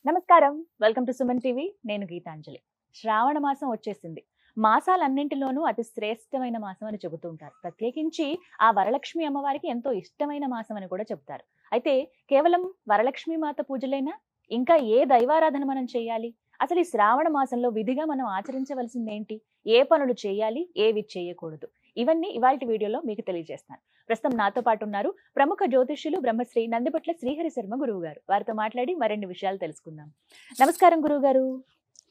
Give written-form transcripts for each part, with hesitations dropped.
నమస్కారం, welcome to Suman TV. నేను గీతాంజలి. శ్రావణ మాసం వచ్చేసింది. మాసాలన్నింటిలోనూ అతి శ్రేష్టమైన మాసం అని చెబుతూ ఉంటారు. ప్రత్యేకించి ఆ వరలక్ష్మి అమ్మవారికి ఎంతో ఇష్టమైన మాసం అని కూడా చెప్తారు. అయితే కేవలం వరలక్ష్మి మాత పూజలైనా ఇంకా ఏ దైవారాధన మనం చేయాలి? అసలు ఈ శ్రావణ మాసంలో విధిగా మనం ఆచరించవలసింది ఏంటి? ఏ పనులు చేయాలి, ఏవి చేయకూడదు? ఇవన్నీ ఇవాల్టి వీడియోలో మీకు తెలియజేస్తాను. ప్రస్తుతం నాతో పాటు ఉన్నారు ప్రముఖ జ్యోతిష్యులు బ్రహ్మశ్రీ నందిపట్ల శ్రీహరి శర్మ గురువు గారు. వారితో మాట్లాడి మరిన్ని విషయాలు తెలుసుకుందాం. నమస్కారం గురువు గారు.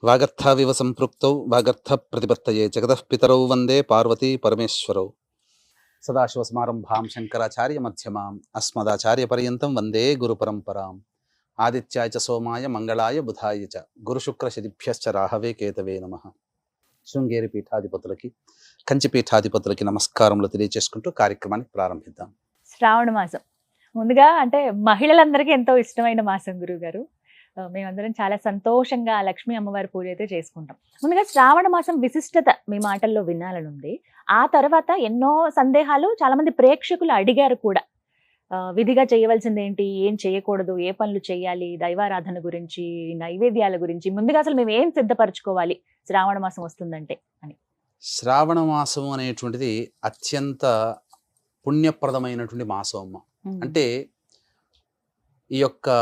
వాగర్థావివ సంపృక్తౌ వాగర్థ ప్రతిపత్తయే జగతః పితరౌ వందే పార్వతీ పరమేశ్వరౌ. సదాశివసమారంభాం శంకరాచార్య మధ్యమాం అస్మదాచార్య పర్యంతం వందే గురు పరంపరాం. ఆదిత్యాయ చ సోమాయ మంగళాయ బుధాయ చ గురుశుక్ర శనిభ్యశ్చ రాహవే కేతవే నమః. శృంగేరి పీఠాధిపతులకి, కంచి పీఠాధిపతులకి నమస్కారములు తెలియజేసుకుంటూ కార్యక్రమాన్ని ప్రారంభిద్దాం. శ్రావణ మాసం ముందుగా అంటే మహిళలందరికీ ఎంతో ఇష్టమైన మాసం గురువు గారు. మేమందరం చాలా సంతోషంగా లక్ష్మీ అమ్మవారి పూజ అయితే చేసుకుంటాం. ముందుగా శ్రావణ మాసం విశిష్టత మీ మాటల్లో వినాలని ఉంది. ఆ తర్వాత ఎన్నో సందేహాలు చాలా మంది ప్రేక్షకులు అడిగారు కూడా. విధిగా చేయవలసింది ఏంటి, ఏం చేయకూడదు, ఏ పనులు చేయాలి, దైవారాధన గురించి, నైవేద్యాల గురించి, ముందుగా అసలు మేము ఏం సిద్ధపరచుకోవాలి శ్రావణ మాసం వస్తుందంటే అని. శ్రావణ మాసం అనేటువంటిది అత్యంత పుణ్యప్రదమైనటువంటి మాసం అమ్మ. అంటే ఈ యొక్క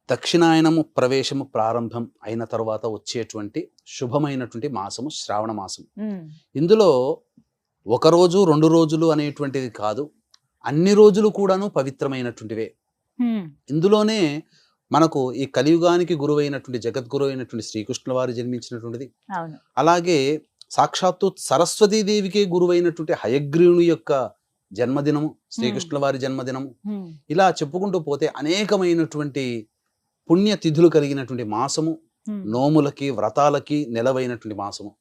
దక్షిణాయనము ప్రవేశము ప్రారంభం అయిన తర్వాత వచ్చేటువంటి శుభమైనటువంటి మాసము శ్రావణ మాసం. ఇందులో ఒక రోజు 2 రోజులు అనేటువంటిది కాదు, అన్ని రోజులు కూడాను పవిత్రమైనటువంటివే. ఇందులోనే మనకు ఈ కలియుగానికి గురువైనటువంటి జగద్గురు అయినటువంటి శ్రీకృష్ణుల వారు జన్మించినటువంటిది. అలాగే సాక్షాత్తు సరస్వతీదేవికే గురువైనటువంటి హయగ్రీవుని యొక్క జన్మదినము, శ్రీకృష్ణుల వారి జన్మదినము. ఇలా చెప్పుకుంటూ పోతే అనేకమైనటువంటి పుణ్యతిథులు కలిగినటువంటి మాసము, నోములకి వ్రతాలకి నెలవైనటువంటి మాసము.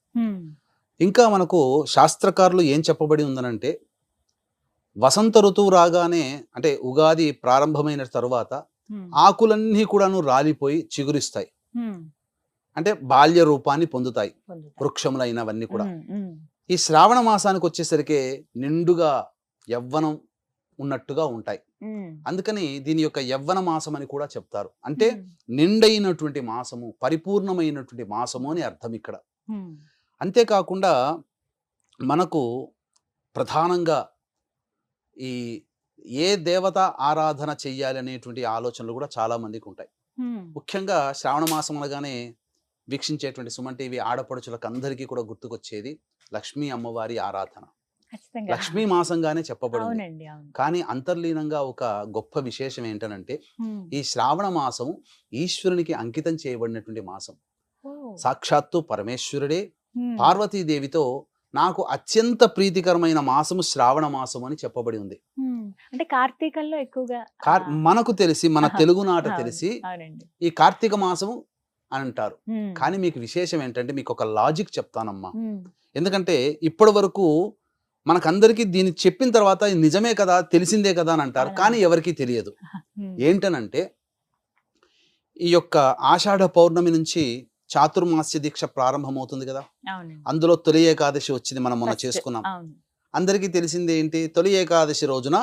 ఇంకా మనకు శాస్త్రకారులు ఏం చెప్పబడి ఉందనంటే, వసంత ఋతువు రాగానే అంటే ఉగాది ప్రారంభమైన తరువాత ఆకులన్నీ కూడాను రాలిపోయి చిగురిస్తాయి, అంటే బాల్య రూపాన్ని పొందుతాయి వృక్షములైనవన్నీ కూడా. ఈ శ్రావణ మాసానికి వచ్చేసరికి నిండుగా యవ్వనం ఉన్నట్టుగా ఉంటాయి. అందుకని దీని యొక్క యవ్వన మాసం అని కూడా చెప్తారు. అంటే నిండైనటువంటి మాసము, పరిపూర్ణమైనటువంటి మాసము అని అర్థం ఇక్కడ. అంతేకాకుండా మనకు ప్రధానంగా ఈ ఏ దేవత ఆరాధన చెయ్యాలి అనేటువంటి ఆలోచనలు కూడా చాలా మందికి ఉంటాయి. ముఖ్యంగా శ్రావణ మాసం అనగానే వీక్షించేటువంటి సుమన్ టీవీ ఆడపడుచులకు అందరికీ కూడా గుర్తుకొచ్చేది లక్ష్మీ అమ్మవారి ఆరాధన. లక్ష్మీ మాసంగానే చెప్పబడింది. కానీ అంతర్లీనంగా ఒక గొప్ప విశేషం ఏంటనంటే, ఈ శ్రావణ మాసము ఈశ్వరునికి అంకితం చేయబడినటువంటి మాసం. సాక్షాత్తు పరమేశ్వరుడే పార్వతీదేవితో నాకు అత్యంత ప్రీతికరమైన మాసము శ్రావణ మాసం అని చెప్పబడి ఉంది. అంటే కార్తీకంలో ఎక్కువగా మనకు తెలిసి, మన తెలుగునాట తెలిసి ఈ కార్తీక మాసము అని అంటారు. కానీ మీకు విశేషం ఏంటంటే, మీకు ఒక లాజిక్ చెప్తానమ్మా. ఎందుకంటే ఇప్పటి వరకు మనకందరికీ దీన్ని చెప్పిన తర్వాత నిజమే కదా, తెలిసిందే కదా అని అంటారు, కానీ ఎవరికీ తెలియదు. ఏంటనంటే, ఈ యొక్క ఆషాఢ పౌర్ణమి నుంచి చాతుర్మాస్య దీక్ష ప్రారంభమవుతుంది కదా. అందులో తొలి ఏకాదశి వచ్చింది, మనం మొన్న చేసుకున్నాం. అందరికీ తెలిసింది ఏంటి, తొలి ఏకాదశి రోజున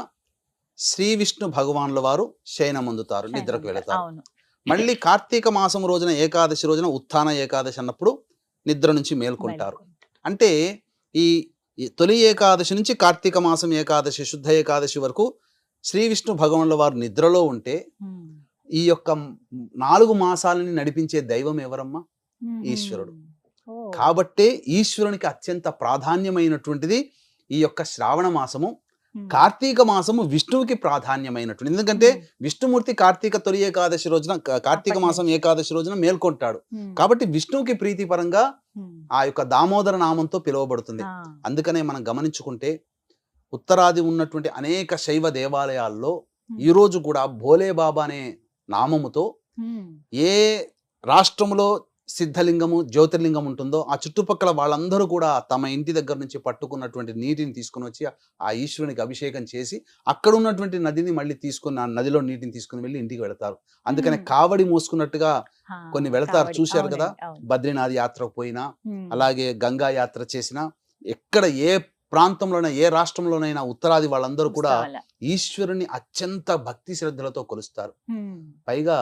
శ్రీ విష్ణు భగవాన్ల వారు శయనం అందుతారు, నిద్రకు వెళతారు. మళ్ళీ కార్తీక మాసం రోజున ఏకాదశి రోజున ఉత్థాన ఏకాదశి అన్నప్పుడు నిద్ర నుంచి మేల్కొంటారు. అంటే ఈ తొలి ఏకాదశి నుంచి కార్తీక మాసం ఏకాదశి, శుద్ధ ఏకాదశి వరకు శ్రీ విష్ణు భగవాన్ల వారు నిద్రలో ఉంటే, ఈ యొక్క 4 మాసాలని నడిపించే దైవం ఎవరమ్మా? ఈశ్వరుడు. కాబట్టే ఈశ్వరునికి అత్యంత ప్రాధాన్యమైనటువంటిది ఈ యొక్క శ్రావణ మాసము. కార్తీక మాసము విష్ణువుకి ప్రాధాన్యమైనటువంటి, ఎందుకంటే విష్ణుమూర్తి కార్తీక తొలి ఏకాదశి రోజున, కార్తీక మాసం ఏకాదశి రోజున మేల్కొంటాడు. కాబట్టి విష్ణువుకి ప్రీతిపరంగా ఆ యొక్క దామోదర నామంతో పిలువబడుతుంది. అందుకనే మనం గమనించుకుంటే ఉత్తరాది ఉన్నటువంటి అనేక శైవ దేవాలయాల్లో ఈ రోజు కూడా భోలే బాబా అనే నామముతో ఏ రాష్ట్రంలో సిద్ధలింగము, జ్యోతిర్లింగం ఉంటుందో ఆ చుట్టుపక్కల వాళ్ళందరూ కూడా తమ ఇంటి దగ్గర నుంచి పట్టుకున్నటువంటి నీటిని తీసుకుని వచ్చి ఆ ఈశ్వరునికి అభిషేకం చేసి అక్కడ ఉన్నటువంటి నదిని మళ్ళీ తీసుకుని, ఆ నదిలో నీటిని తీసుకుని వెళ్ళి ఇంటికి వెళతారు. అందుకనే కావడి మోసుకున్నట్టుగా కొన్ని వెళతారు, చూశారు కదా. బద్రీనాథ్ యాత్రకు పోయినా, అలాగే గంగా యాత్ర చేసినా, ఎక్కడ ఏ ప్రాంతంలోనైనా, ఏ రాష్ట్రంలోనైనా ఉత్తరాది వాళ్ళందరూ కూడా ఈశ్వరుని అత్యంత భక్తి శ్రద్ధలతో కొలుస్తారు. పైగా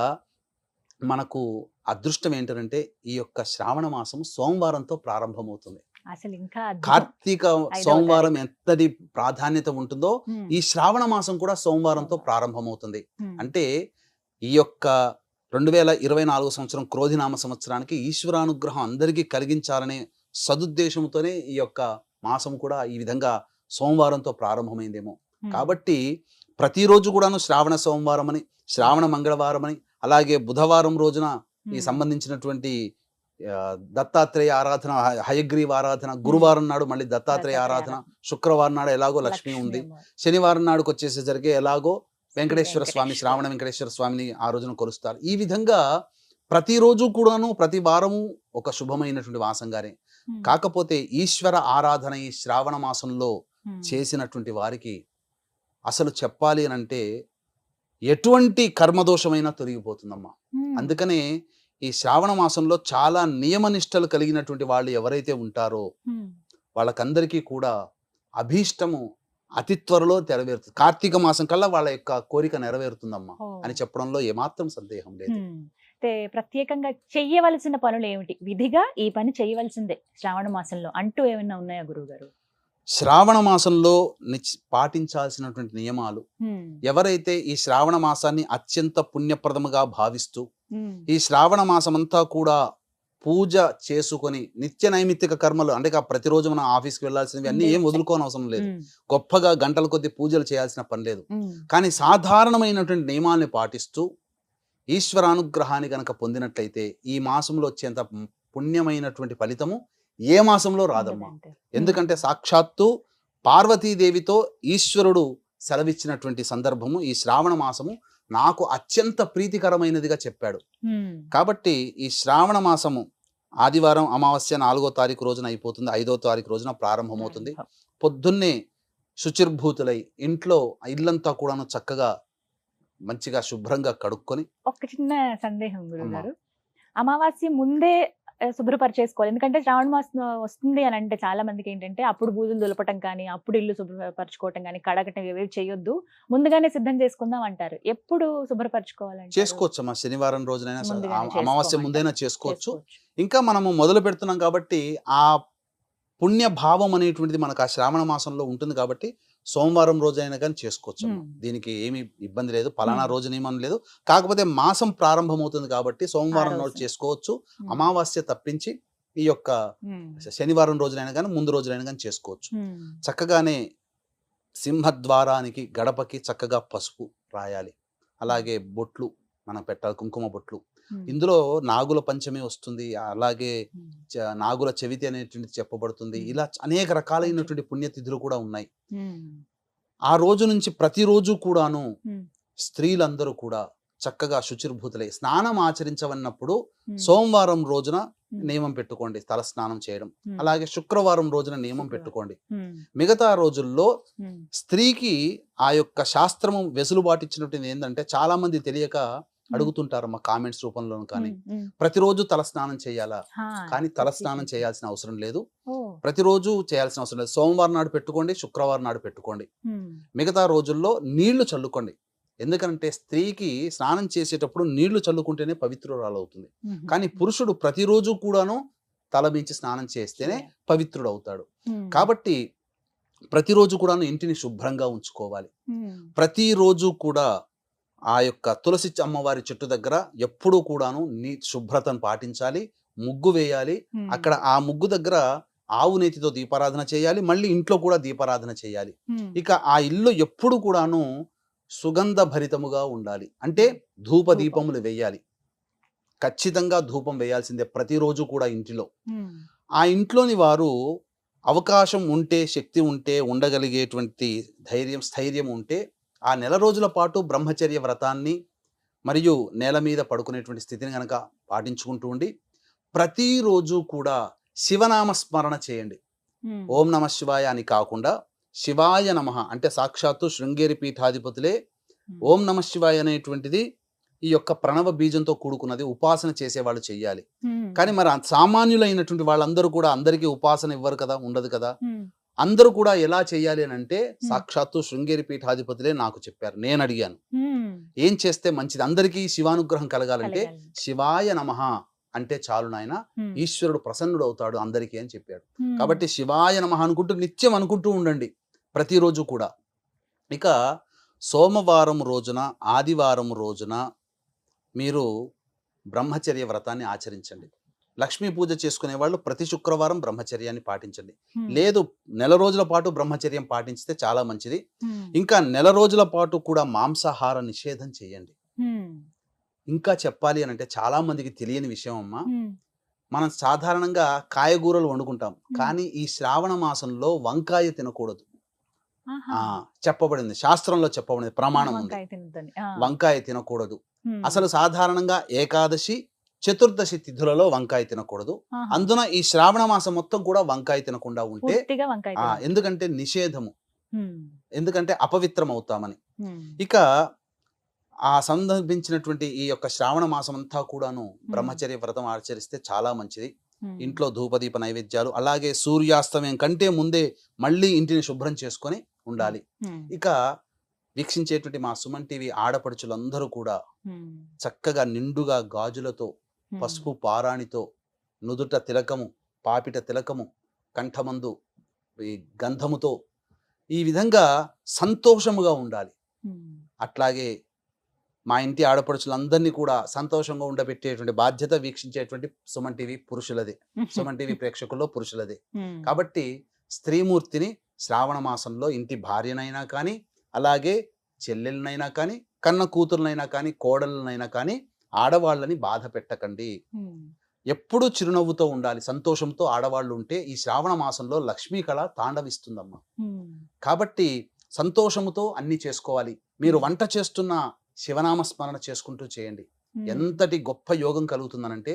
మనకు అదృష్టం ఏంటంటే ఈ యొక్క శ్రావణ మాసం సోమవారంతో ప్రారంభమవుతుంది. అసలు ఇంకా అద్భుతం. కార్తీక 5వ సోమవారం తారీఖు. ఎంతటి ప్రాధాన్యత ఉంటుందో ఉమ్, ఈ శ్రావణ మాసం కూడా సోమవారంతో ప్రారంభమవుతుంది. ఉమ్, అంటే ఈ యొక్క 2024 సంవత్సరం క్రోధినామ సంవత్సరానికి ఈశ్వరానుగ్రహం అందరికీ కలిగించాలనే సదుద్దేశంతోనే ఈ యొక్క మాసం కూడా ఈ విధంగా సోమవారంతో ప్రారంభమైందేమో. ఉమ్, కాబట్టి ప్రతిరోజు కూడాను శ్రావణ సోమవారం అని, శ్రావణ మంగళవారం అని, అలాగే బుధవారం రోజున ఈ ఉమ్, సంబంధించినటువంటి దత్తాత్రేయ ఆరాధన, హయగ్రీవ ఆరాధన, గురువారం నాడు మళ్ళీ దత్తాత్రేయ ఆరాధన, శుక్రవారం నాడు ఎలాగో లక్ష్మి ఉంది, అమ్మవారు. శనివారం నాడుకు వచ్చేసరికి ఎలాగో వెంకటేశ్వర స్వామి, వెంకటేశ్వర. శ్రావణ వెంకటేశ్వర స్వామిని ఆ రోజున కొలుస్తారు. ఈ విధంగా ప్రతిరోజు కూడాను ప్రతి వారము ఒక శుభమైనటువంటి మాసంగానే. ఉమ్, కాకపోతే ఈశ్వర ఆరాధన ఈ శ్రావణ మాసంలో ఉమ్, చేసినటువంటి వారికి అసలు చెప్పాలి అని అంటే ఎటువంటి కర్మదోషమైనా తొలగిపోతుందమ్మా. ఉమ్, అందుకనే ఈ శ్రావణ మాసంలో చాలా నియమనిష్టలు కలిగినటువంటి వాళ్ళు ఎవరైతే ఉంటారో ఉమ్, వాళ్ళకందరికీ కూడా అభీష్టము అతి త్వరలో నెరవేరుతుంది. కార్తీక మాసం కల్లా వాళ్ళ యొక్క కోరిక నెరవేరుతుందమ్మా ఓ. అని చెప్పడంలో ఏమాత్రం సందేహం లేదు. ఉమ్. అయితే ప్రత్యేకంగా చెయ్యవలసిన పనులు ఏమిటి? విధిగా ఈ పని చేయవలసిందే శ్రావణ మాసంలో అంటూ ఏమైనా ఉన్నాయా గురువు గారు? శ్రావణ మాసంలో పాటించాల్సినటువంటి నియమాలు, ఎవరైతే ఈ శ్రావణ మాసాన్ని అత్యంత పుణ్యప్రదముగా భావిస్తూ ఈ శ్రావణ మాసం అంతా కూడా పూజ చేసుకొని నిత్య నైమిత్తిక కర్మలు, అంటే ప్రతిరోజు మనం ఆఫీస్కి వెళ్ళాల్సినవి అన్నీ ఏం వదులుకోని అవసరం లేదు. గొప్పగా గంటల కొద్ది పూజలు చేయాల్సిన పని లేదు. కానీ సాధారణమైనటువంటి నియమాల్ని పాటిస్తూ ఈశ్వరానుగ్రహాన్ని కనుక పొందినట్లయితే ఈ మాసంలో వచ్చేంత పుణ్యమైనటువంటి ఫలితము ఏ మాసంలో రాదమ్మా. ఎందుకంటే సాక్షాత్తు పార్వతీదేవితో ఈశ్వరుడు సెలవిచ్చినటువంటి సందర్భము ఈ శ్రావణ మాసము నాకు అత్యంత ప్రీతికరమైనదిగా చెప్పాడు. కాబట్టి ఈ శ్రావణ మాసము ఆదివారం అమావాస్య 4వ తారీఖు రోజున అయిపోతుంది, 5వ తారీఖు రోజున ప్రారంభమవుతుంది. పొద్దున్నే శుచిర్భూతులై ఇంట్లో ఇల్లంతా కూడాను చక్కగా మంచిగా శుభ్రంగా కడుక్కొని. ఒక చిన్న సందేహం గురువు గారు, అమావాస్య ముందే శుభ్రపరిచేసుకోవాలి. ఎందుకంటే శ్రావణ మాసం వస్తుంది అని అంటే చాలా మందికి ఏంటంటే అప్పుడు బూజులు దులపటం కానీ, అప్పుడు ఇల్లు శుభ్రపరచుకోవటం కానీ, కడగటం ఏవి చేయొద్దు, ముందుగానే సిద్ధం చేసుకుందాం అంటారు. ఎప్పుడు శుభ్రపరచుకోవాలంటే చేసుకోవచ్చమ్మా, శనివారం రోజునైనా ముందుగానే అమావాస్య చేసుకోమంటారు. ముందైనా చేసుకోవచ్చు. ఇంకా మనము మొదలు పెడుతున్నాం కాబట్టి ఆ పుణ్య భావం అనేటువంటిది మనకు ఆ శ్రావణ మాసంలో ఉంటుంది కాబట్టి సోమవారం రోజైనా కానీ చేసుకోవచ్చు. దీనికి ఏమి ఇబ్బంది లేదు, పలానా రోజు నియమం లేదు. కాకపోతే మాసం ప్రారంభమవుతుంది కాబట్టి సోమవారం రోజు చేసుకోవచ్చు. అమావాస్య తప్పించి ఈ యొక్క శనివారం రోజునైనా కానీ ముందు రోజునైనా కానీ చేసుకోవచ్చు. చక్కగానే సింహద్వారానికి గడపకి చక్కగా పసుపు రాయాలి. అలాగే బొట్లు మనం పెట్టాలి, కుంకుమ బొట్లు. ఇందులో నాగుల పంచమి వస్తుంది, అలాగే నాగుల చవితి అనేటువంటి చెప్పబడుతుంది. ఇలా అనేక రకాలైనటువంటి పుణ్యతిథులు కూడా ఉన్నాయి. ఆ రోజు నుంచి ప్రతిరోజు కూడాను స్త్రీలందరూ కూడా చక్కగా శుచిర్భూతులై స్నానం ఆచరించవన్నప్పుడు సోమవారం రోజున నియమం పెట్టుకోండి తల స్నానం చేయడం. అలాగే శుక్రవారం రోజున నియమం పెట్టుకోండి. మిగతా రోజుల్లో స్త్రీకి ఆ యొక్క శాస్త్రము వెసులుబాటు ఇచ్చినటువంటి ఏంటంటే చాలా మంది తెలియక అడుగుతుంటారమ్మా కామెంట్స్ రూపంలోను కానీ, ప్రతిరోజు తల స్నానం చేయాలా? కానీ తల స్నానం చేయాల్సిన అవసరం లేదు, ప్రతిరోజు చేయాల్సిన అవసరం లేదు. సోమవారం నాడు పెట్టుకోండి, శుక్రవారం నాడు పెట్టుకోండి. మిగతా రోజుల్లో నీళ్లు చల్లుకోండి. ఎందుకంటే స్త్రీకి స్నానం చేసేటప్పుడు నీళ్లు చల్లుకుంటేనే పవిత్రురాలు అవుతుంది. కానీ పురుషుడు ప్రతిరోజు కూడాను తల మించి స్నానం చేస్తేనే పవిత్రుడు అవుతాడు. కాబట్టి ప్రతిరోజు కూడాను ఇంటిని శుభ్రంగా ఉంచుకోవాలి. ప్రతిరోజు కూడా ఆ యొక్క తులసి అమ్మవారి చెట్టు దగ్గర ఎప్పుడూ కూడాను శుభ్రతను పాటించాలి, ముగ్గు వేయాలి. అక్కడ ఆ ముగ్గు దగ్గర ఆవు నేతితో దీపారాధన చేయాలి, మళ్ళీ ఇంట్లో కూడా దీపారాధన చేయాలి. ఇక ఆ ఇల్లు ఎప్పుడు కూడాను సుగంధ భరితముగా ఉండాలి. అంటే ధూప దీపములు వేయాలి, ఖచ్చితంగా ధూపం వేయాల్సిందే ప్రతిరోజు కూడా ఇంటిలో. ఆ ఇంట్లోని వారు అవకాశం ఉంటే, శక్తి ఉంటే, ఉండగలిగేటువంటి స్థైర్యం ఉంటే ఆ నెల రోజుల పాటు బ్రహ్మచర్య వ్రతాన్ని మరియు నేల మీద పడుకునేటువంటి స్థితిని కనుక పాటించుకుంటూ ఉండి ప్రతిరోజు కూడా శివనామ స్మరణ చేయండి. ఓం నమ శివాయ అని కాకుండా శివాయ నమః అంటే సాక్షాత్తు శృంగేరి పీఠాధిపతులే ఓం నమ శివాయ అనేటువంటిది ఈ యొక్క ప్రణవ బీజంతో కూడుకున్నది, ఉపాసన చేసేవాళ్ళు చెయ్యాలి. కానీ మరి సామాన్యులైనటువంటి వాళ్ళందరూ కూడా అందరికీ ఉపాసన ఇవ్వరు కదా, ఉండదు కదా. అందరూ కూడా ఎలా చేయాలి అని అంటే సాక్షాత్తు శృంగేరి పీఠాధిపతులే నాకు చెప్పారు. నేను అడిగాను ఏం చేస్తే మంచిది, అందరికీ శివానుగ్రహం కలగాలంటే శివాయ నమః అంటే చాలు నాయన, ఈశ్వరుడు ప్రసన్నుడు అవుతాడు అందరికీ అని చెప్పాడు. కాబట్టి శివాయ నమః అనుకుంటూ నిత్యం అనుకుంటూ ఉండండి ప్రతిరోజు కూడా. ఇక సోమవారం రోజున, ఆదివారం రోజున మీరు బ్రహ్మచర్య వ్రతాన్ని ఆచరించండి. లక్ష్మీ పూజ చేసుకునే వాళ్ళు ప్రతి శుక్రవారం బ్రహ్మచర్యాన్ని పాటించండి. లేదు నెల రోజుల పాటు బ్రహ్మచర్యం పాటించితే చాలా మంచిది. ఇంకా నెల రోజుల పాటు కూడా మాంసాహార నిషేధం చేయండి. ఇంకా చెప్పాలి అని అంటే చాలా మందికి తెలియని విషయం అమ్మా, మనం సాధారణంగా కాయగూరలు వండుకుంటాం, కానీ ఈ శ్రావణ మాసంలో వంకాయ తినకూడదు. చెప్పబడింది, శాస్త్రంలో చెప్పబడింది, ప్రమాణం ఉంది, వంకాయ తినకూడదు. అసలు సాధారణంగా ఏకాదశి, చతుర్దశి తిథులలో వంకాయ తినకూడదు. అందున ఈ శ్రావణ మాసం మొత్తం కూడా వంకాయ తినకుండా ఉంటే, ఎందుకంటే నిషేధము, ఎందుకంటే అపవిత్రం అవుతామని. ఇక ఆ సందర్భించినటువంటి ఈ యొక్క శ్రావణ మాసం అంతా కూడాను బ్రహ్మచర్య వ్రతం ఆచరిస్తే చాలా మంచిది. ఇంట్లో ధూపదీప నైవేద్యాలు, అలాగే సూర్యాస్తమయం కంటే ముందే మళ్ళీ ఇంటిని శుభ్రం చేసుకొని ఉండాలి. ఇక వీక్షించేటువంటి మా సుమన్ టీవీ ఆడపడుచులందరూ కూడా చక్కగా నిండుగా గాజులతో, పసుపు పారాణితో, నుదుట తిలకము, పాపిట తిలకము, కంఠమందు ఈ గంధముతో ఈ విధంగా సంతోషముగా ఉండాలి. అట్లాగే మా ఇంటి ఆడపడుచులందరినీ కూడా సంతోషంగా ఉండబెట్టేటువంటి బాధ్యత వీక్షించేటువంటి సుమన్ టీవీ పురుషులదే, సుమన్ టీవీ ప్రేక్షకుల్లో పురుషులదే. కాబట్టి స్త్రీమూర్తిని శ్రావణ మాసంలో ఇంటి భార్యనైనా కానీ, అలాగే చెల్లెలనైనా కానీ, కన్న కూతురునైనా కానీ, కోడలనైనా కానీ ఆడవాళ్ళని బాధ పెట్టకండి. ఎప్పుడూ చిరునవ్వుతో ఉండాలి, సంతోషంతో ఆడవాళ్ళు ఉంటే ఈ శ్రావణ మాసంలో లక్ష్మీ కళ తాండవిస్తుందమ్మా. కాబట్టి సంతోషముతో అన్ని చేసుకోవాలి. మీరు వంట చేస్తున్న శివనామ స్మరణ చేసుకుంటూ చేయండి, ఎంతటి గొప్ప యోగం కలుగుతుందనంటే.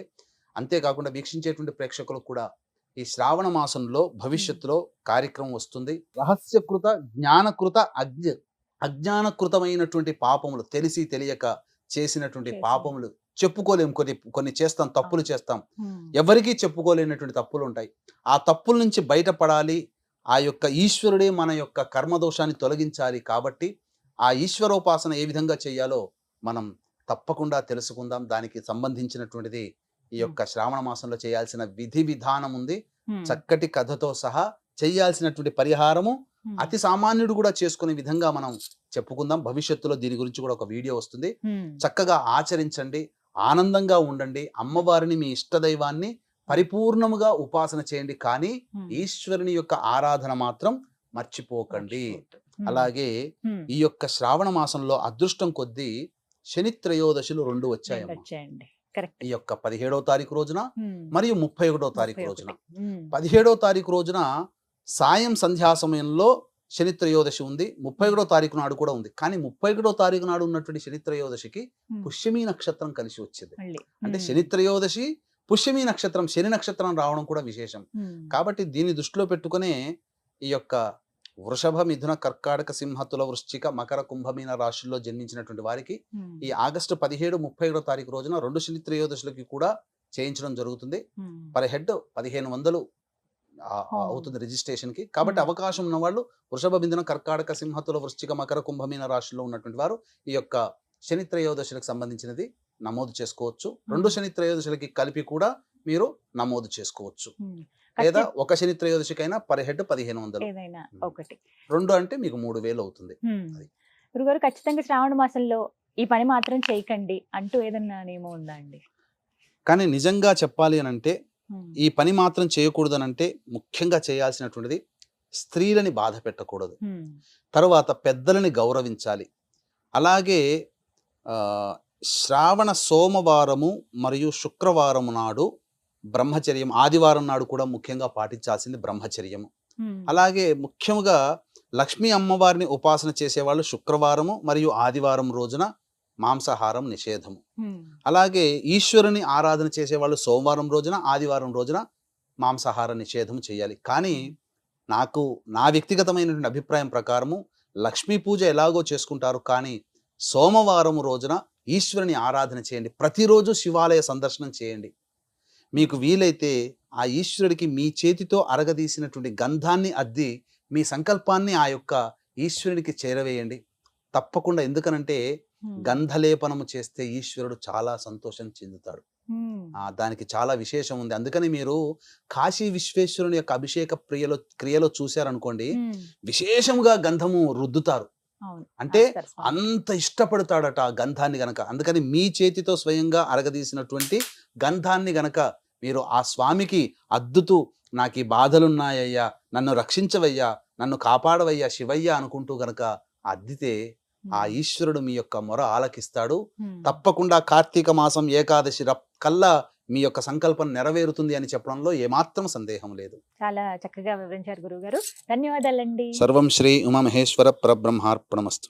అంతేకాకుండా వీక్షించేటువంటి ప్రేక్షకులకు కూడా ఈ శ్రావణ మాసంలో భవిష్యత్తులో కార్యక్రమం వస్తుంది. రహస్యకృత, జ్ఞానకృత, అజ్ఞానకృతమైనటువంటి పాపములు, తెలిసి తెలియక చేసినటువంటి పాపములు చెప్పుకోలేము. కొన్ని చేస్తాం, తప్పులు చేస్తాం, ఎవరికీ చెప్పుకోలేనటువంటి తప్పులు ఉంటాయి. ఆ తప్పుల నుంచి బయటపడాలి. ఆ యొక్క ఈశ్వరుడే మన యొక్క కర్మదోషాన్ని తొలగించాలి. కాబట్టి ఆ ఈశ్వరోపాసన ఏ విధంగా చేయాలో మనం తప్పకుండా తెలుసుకుందాం. దానికి సంబంధించినటువంటిది ఈ యొక్క శ్రావణ మాసంలో చేయాల్సిన విధి విధానం ఉంది. చక్కటి కథతో సహా చేయాల్సినటువంటి పరిహారము అతి సామాన్యుడు కూడా చేసుకునే విధంగా మనం చెప్పుకుందాం. భవిష్యత్తులో దీని గురించి కూడా ఒక వీడియో వస్తుంది. చక్కగా ఆచరించండి, ఆనందంగా ఉండండి. అమ్మవారిని, మీ ఇష్టదైవాన్ని పరిపూర్ణముగా ఉపాసన చేయండి, కానీ ఈశ్వరుని యొక్క ఆరాధన మాత్రం మర్చిపోకండి. అలాగే ఈ యొక్క శ్రావణ మాసంలో అదృష్టం కొద్దీ శని త్రయోదశులు 2 వచ్చాయమ్మా. ఈ యొక్క 17వ తారీఖు రోజున మరియు 31వ తారీఖు రోజున. 17వ తారీఖు రోజున సాయం సంధ్యా సమయంలో శని త్రయోదశి ఉంది, 31వ తారీఖు నాడు కూడా ఉంది. కానీ 31వ తారీఖు నాడు ఉన్నటువంటి శని త్రయోదశికి పుష్యమీ నక్షత్రం కలిసి వచ్చింది. అంటే శని త్రయోదశి, పుష్యమీ నక్షత్రం, శని నక్షత్రం రావడం కూడా విశేషం. కాబట్టి దీన్ని దృష్టిలో పెట్టుకునే ఈ యొక్క వృషభ, మిథున, కర్కాటక, సింహ, తుల, వృశ్చిక, మకర, కుంభమీన రాశుల్లో జన్మించినటువంటి వారికి ఈ ఆగస్టు 17, 31వ తారీఖు రోజున 2 శని త్రయోదశులకి కూడా చేయించడం జరుగుతుంది. పర్ హెడ్ 1500 అవుతుంది రిజిస్ట్రేషన్ కి. కాబట్టి అవకాశం ఉన్న వాళ్ళు వృషభ, మిథున, కర్కాటక, సింహ, తుల, వృశ్చిక, మకర, కుంభమీన రాశుల్లో ఉన్నటువంటి వారు ఈ యొక్క శని త్రయోదశులకు సంబంధించినది నమోదు చేసుకోవచ్చు. 2 శని త్రయోదశులకి కలిపి కూడా మీరు నమోదు చేసుకోవచ్చు. లేదా ఒక శని త్రయోదశికైనా పర్ హెడ్ 1500, 2 అంటే మీకు 3000 అవుతుంది. గురుగారు, ఖచ్చితంగా శ్రావణ మాసంలో ఈ పని మాత్రం చేయకండి అంటూ ఏదన్నా నియమం ఉందా అండి? కానీ నిజంగా చెప్పాలి అని అంటే ఈ పని మాత్రం చేయకూడదు అంటే ముఖ్యంగా చేయాల్సినటువంటిది స్త్రీలని బాధ పెట్టకూడదు, తర్వాత పెద్దలని గౌరవించాలి. అలాగే శ్రావణ సోమవారము మరియు శుక్రవారము నాడు బ్రహ్మచర్యం, ఆదివారం నాడు కూడా ముఖ్యంగా పాటించాల్సింది బ్రహ్మచర్యము. అలాగే ముఖ్యంగా లక్ష్మీ అమ్మవారిని ఉపాసన చేసేవాళ్ళు శుక్రవారము మరియు ఆదివారం రోజున మాంసాహారం నిషేధము. అలాగే ఈశ్వరుని ఆరాధన చేసేవాళ్ళు సోమవారం రోజున, ఆదివారం రోజున మాంసాహార నిషేధము చేయాలి. కానీ నా వ్యక్తిగతమైనటువంటి అభిప్రాయం ప్రకారము లక్ష్మీ పూజ ఎలాగో చేసుకుంటారు, కానీ సోమవారం రోజున ఈశ్వరుని ఆరాధన చేయండి. ప్రతిరోజు శివాలయ సందర్శనం చేయండి. మీకు వీలైతే ఆ ఈశ్వరుడికి మీ చేతితో అరగదీసినటువంటి గంధాన్ని అద్ది మీ సంకల్పాన్ని ఆ యొక్క ఈశ్వరునికి చేరవేయండి. తప్పకుండా. ఎందుకనంటే గంధలేపనము చేస్తే ఈశ్వరుడు చాలా సంతోషం చెందుతాడు. దానికి చాలా విశేషం ఉంది. అందుకని మీరు కాశీ విశ్వేశ్వరుని యొక్క అభిషేక క్రియలో చూశారనుకోండి, విశేషంగా గంధము రుద్దుతారు. అంటే అంత ఇష్టపడతాడట ఆ గంధాన్ని గనక. అందుకని మీ చేతితో స్వయంగా అరగదీసినటువంటి గంధాన్ని గనక మీరు ఆ స్వామికి అద్దుతూ, నాకు ఈ బాధలున్నాయ్యా, నన్ను రక్షించవయ్యా, నన్ను కాపాడవయ్యా శివయ్య అనుకుంటూ గనక అద్దితే ఆ ఈశ్వరుడు మీ యొక్క మొర ఆలకిస్తాడు. తప్పకుండా కార్తీక మాసం ఏకాదశి కల్లా మీ యొక్క సంకల్పం నెరవేరుతుంది అని చెప్పడంలో ఏమాత్రం సందేహం లేదు. చాలా చక్కగా వివరించారు గురువు గారు. ధన్యవాదాలండి. సర్వం శ్రీ ఉమామహేశ్వర పరబ్రహ్మార్పణమస్తు.